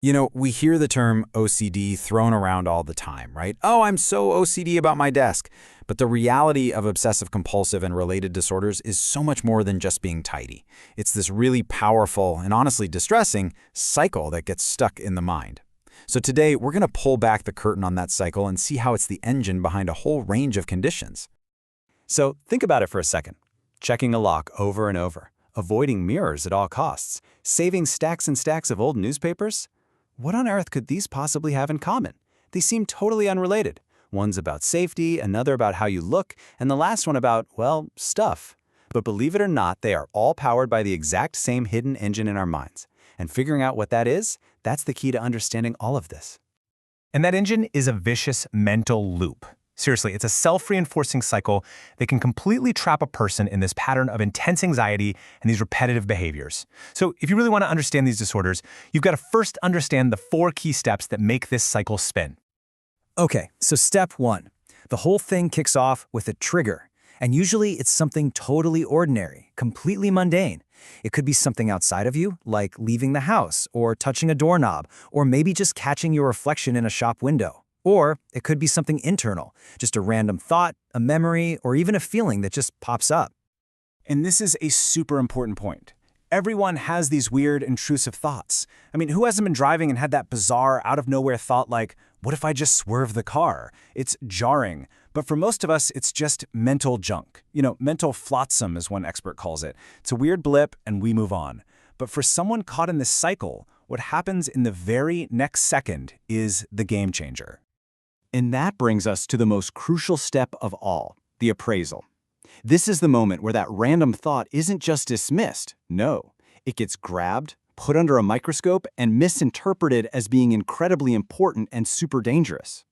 We hear the term OCD thrown around all the time, right? Oh, I'm so OCD about my desk. But the reality of obsessive compulsive and related disorders is so much more than just being tidy. It's this really powerful and honestly distressing cycle that gets stuck in the mind. So today, we're going to pull back the curtain on that cycle and see how it's the engine behind a whole range of conditions. So think about it for a second. Checking a lock over and over, avoiding mirrors at all costs, saving stacks and stacks of old newspapers. What on earth could these possibly have in common? They seem totally unrelated. One's about safety, another about how you look, and the last one about, well, stuff. But believe it or not, they are all powered by the exact same hidden engine in our minds. And figuring out what that is, that's the key to understanding all of this. And that engine is a vicious mental loop. Seriously, it's a self-reinforcing cycle that can completely trap a person in this pattern of intense anxiety and these repetitive behaviors. So if you really want to understand these disorders, you've got to first understand the 4 key steps that make this cycle spin. Okay, so step 1. The whole thing kicks off with a trigger. And usually it's something totally ordinary, completely mundane. It could be something outside of you, like leaving the house, or touching a doorknob, or maybe just catching your reflection in a shop window. Or it could be something internal, just a random thought, a memory, or even a feeling that just pops up. And this is a super important point. Everyone has these weird, intrusive thoughts. I mean, who hasn't been driving and had that bizarre, out-of-nowhere thought like, what if I just swerve the car? It's jarring. But for most of us, it's just mental junk. Mental flotsam is one expert calls it. It's a weird blip and we move on. But for someone caught in this cycle, what happens in the very next second is the game changer. And that brings us to the most crucial step of all, the appraisal. This is the moment where that random thought isn't just dismissed. No, it gets grabbed, put under a microscope, and misinterpreted as being incredibly important and super dangerous.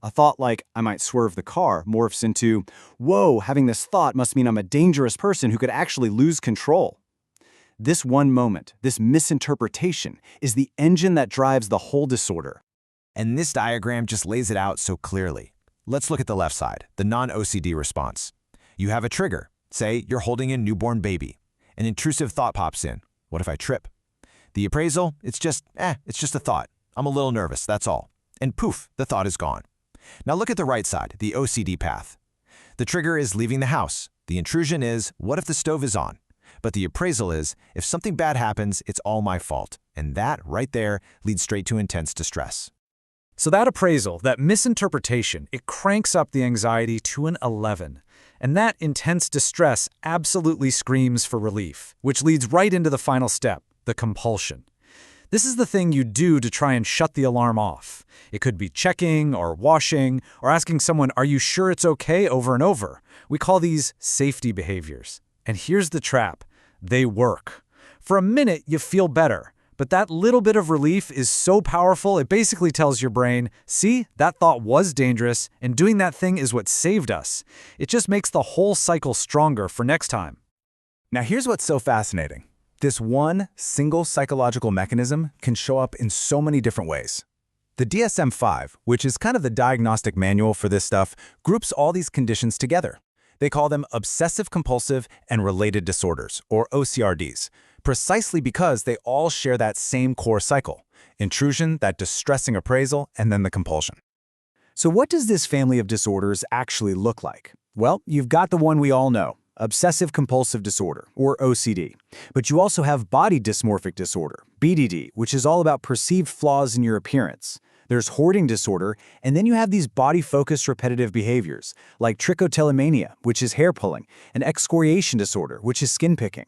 A thought like, I might swerve the car, morphs into, whoa, having this thought must mean I'm a dangerous person who could actually lose control. This one moment, this misinterpretation, is the engine that drives the whole disorder. And this diagram just lays it out so clearly. Let's look at the left side, the non-OCD response. You have a trigger. Say you're holding a newborn baby. An intrusive thought pops in. What if I trip? The appraisal, it's just a thought. I'm a little nervous, that's all. And poof, the thought is gone. Now look at the right side, the OCD path. The trigger is leaving the house. The intrusion is, what if the stove is on? But the appraisal is, if something bad happens, it's all my fault. And that, right there, leads straight to intense distress. So that appraisal, that misinterpretation, it cranks up the anxiety to an 11. And that intense distress absolutely screams for relief, which leads right into the final step, the compulsion. This is the thing you do to try and shut the alarm off. It could be checking or washing or asking someone, are you sure it's okay, over and over. We call these safety behaviors. And here's the trap. They work. For a minute, you feel better. But that little bit of relief is so powerful, it basically tells your brain, see, that thought was dangerous, and doing that thing is what saved us. It just makes the whole cycle stronger for next time. Now here's what's so fascinating. This one single psychological mechanism can show up in so many different ways. The DSM-5, which is kind of the diagnostic manual for this stuff, groups all these conditions together. They call them obsessive-compulsive and related disorders, or OCRDs, precisely because they all share that same core cycle: intrusion, that distressing appraisal, and then the compulsion. So what does this family of disorders actually look like? Well, you've got the one we all know, obsessive-compulsive disorder, or OCD. But you also have body dysmorphic disorder, BDD, which is all about perceived flaws in your appearance. There's hoarding disorder, and then you have these body-focused repetitive behaviors, like trichotillomania, which is hair pulling, and excoriation disorder, which is skin picking.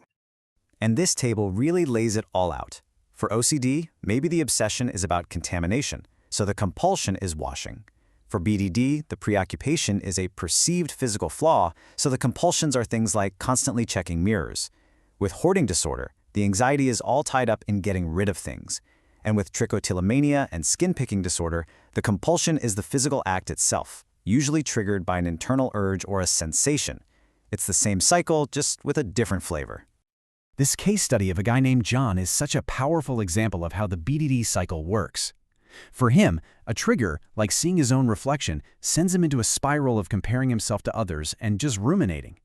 And this table really lays it all out. For OCD, maybe the obsession is about contamination, so the compulsion is washing. For BDD, the preoccupation is a perceived physical flaw, so the compulsions are things like constantly checking mirrors. With hoarding disorder, the anxiety is all tied up in getting rid of things. And with trichotillomania and skin-picking disorder, the compulsion is the physical act itself, usually triggered by an internal urge or a sensation. It's the same cycle, just with a different flavor. This case study of a guy named John is such a powerful example of how the BDD cycle works. For him, a trigger, like seeing his own reflection, sends him into a spiral of comparing himself to others and just ruminating.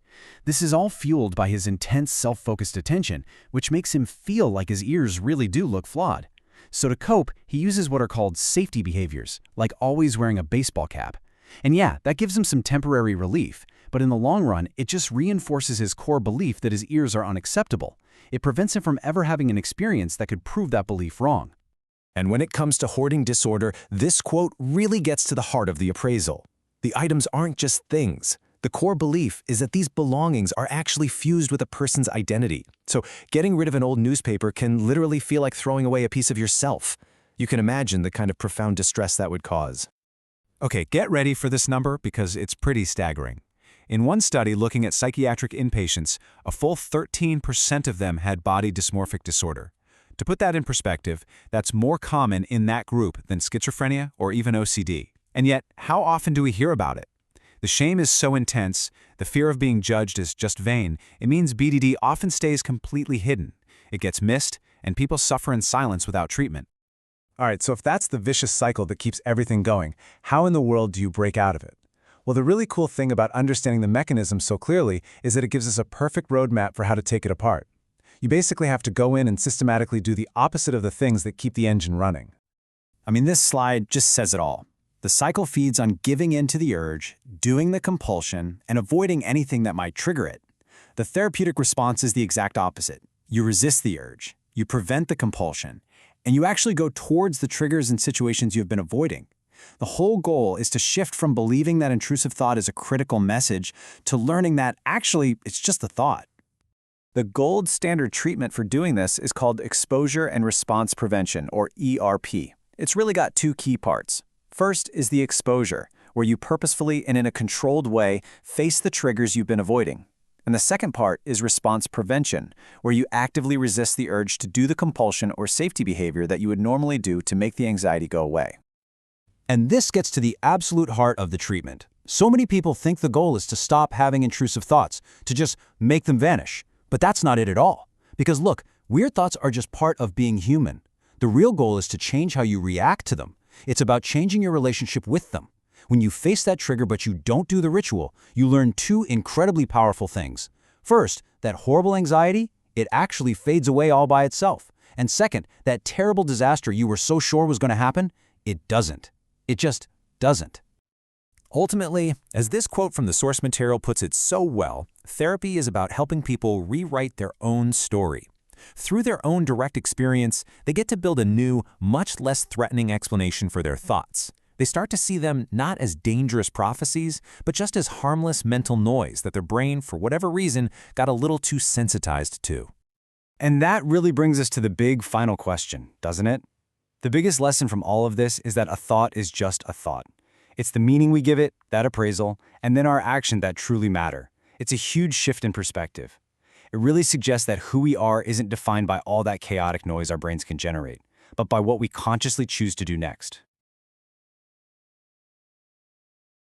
This is all fueled by his intense self-focused attention, which makes him feel like his ears really do look flawed. So to cope, he uses what are called safety behaviors, like always wearing a baseball cap. And yeah, that gives him some temporary relief, but in the long run, it just reinforces his core belief that his ears are unacceptable. It prevents him from ever having an experience that could prove that belief wrong. And when it comes to hoarding disorder, this quote really gets to the heart of the appraisal. The items aren't just things. The core belief is that these belongings are actually fused with a person's identity. So getting rid of an old newspaper can literally feel like throwing away a piece of yourself. You can imagine the kind of profound distress that would cause. Okay, get ready for this number because it's pretty staggering. In one study looking at psychiatric inpatients, a full 13% of them had body dysmorphic disorder. To put that in perspective, that's more common in that group than schizophrenia or even OCD. And yet, how often do we hear about it? The shame is so intense, the fear of being judged is just vain, it means BDD often stays completely hidden. It gets missed, and people suffer in silence without treatment. All right, so if that's the vicious cycle that keeps everything going, how in the world do you break out of it? Well, the really cool thing about understanding the mechanism so clearly is that it gives us a perfect roadmap for how to take it apart. You basically have to go in and systematically do the opposite of the things that keep the engine running. I mean, this slide just says it all. The cycle feeds on giving in to the urge, doing the compulsion, and avoiding anything that might trigger it. The therapeutic response is the exact opposite. You resist the urge, you prevent the compulsion, and you actually go towards the triggers and situations you've been avoiding. The whole goal is to shift from believing that intrusive thought is a critical message to learning that actually it's just a thought. The gold standard treatment for doing this is called exposure and response prevention, or ERP. It's really got two key parts. First is the exposure, where you purposefully and in a controlled way face the triggers you've been avoiding. And the second part is response prevention, where you actively resist the urge to do the compulsion or safety behavior that you would normally do to make the anxiety go away. And this gets to the absolute heart of the treatment. So many people think the goal is to stop having intrusive thoughts, to just make them vanish. But that's not it at all. Because look, weird thoughts are just part of being human. The real goal is to change how you react to them. It's about changing your relationship with them. When you face that trigger but you don't do the ritual, you learn two incredibly powerful things. First, that horrible anxiety, it actually fades away all by itself. And second, that terrible disaster you were so sure was going to happen, it doesn't. It just doesn't. Ultimately, as this quote from the source material puts it so well, therapy is about helping people rewrite their own story. Through their own direct experience, they get to build a new, much less threatening explanation for their thoughts. They start to see them not as dangerous prophecies, but just as harmless mental noise that their brain, for whatever reason, got a little too sensitized to. And that really brings us to the big final question, doesn't it? The biggest lesson from all of this is that a thought is just a thought. It's the meaning we give it, that appraisal, and then our action that truly matter. It's a huge shift in perspective. It really suggests that who we are isn't defined by all that chaotic noise our brains can generate, but by what we consciously choose to do next.